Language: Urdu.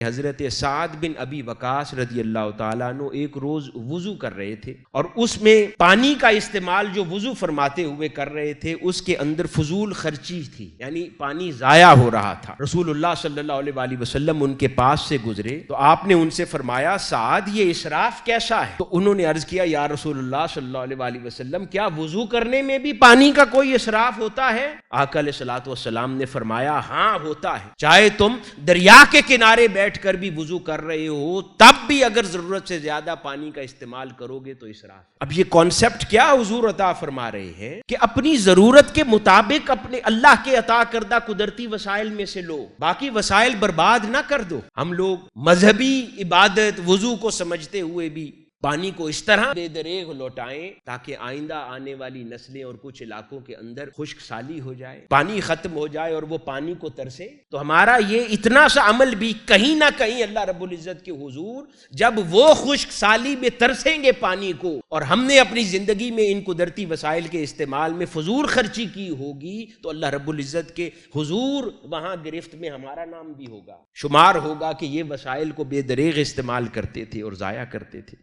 حضرت سعد بن ابی وقاص رضی اللہ تعالیٰ عنہ ایک روز وضو کر رہے تھے اور اس میں پانی کا استعمال جو وضو فرماتے ہوئے کر رہے تھے اس کے اندر فضول خرچی تھی، یعنی پانی ضائع ہو رہا تھا۔ رسول اللہ صلی اللہ علیہ وآلہ وسلم ان کے پاس سے گزرے تو آپ نے ان سے فرمایا سعد یہ اسراف کیسا ہے؟ تو انہوں نے عرض کیا یا رسول اللہ صلی اللہ علیہ وآلہ وسلم کیا وضو کرنے میں بھی پانی کا کوئی اسراف ہوتا ہے؟ آقا علیہ الصلوۃ والسلام نے فرمایا ہاں ہوتا ہے، چاہے تم دریا کے کنارے بیٹھ کر بھی وضو کر رہے ہو تب بھی اگر ضرورت سے زیادہ پانی کا استعمال کرو گے تو اسراف ہے۔ اب یہ کانسیپٹ کیا حضور عطا فرما رہے ہیں کہ اپنی ضرورت کے مطابق اپنے اللہ کے عطا کردہ قدرتی وسائل میں سے لو، باقی وسائل برباد نہ کر دو۔ ہم لوگ مذہبی عبادت وضو کو سمجھتے ہوئے بھی پانی کو اس طرح بے دریغ لوٹائیں تاکہ آئندہ آنے والی نسلیں اور کچھ علاقوں کے اندر خشک سالی ہو جائے، پانی ختم ہو جائے اور وہ پانی کو ترسے۔ تو ہمارا یہ اتنا سا عمل بھی کہیں نہ کہیں اللہ رب العزت کے حضور جب وہ خشک سالی میں ترسیں گے پانی کو اور ہم نے اپنی زندگی میں ان قدرتی وسائل کے استعمال میں فضول خرچی کی ہوگی تو اللہ رب العزت کے حضور وہاں گرفت میں ہمارا نام بھی ہوگا، شمار ہوگا کہ یہ وسائل کو بے دریغ استعمال کرتے تھے اور ضائع کرتے تھے۔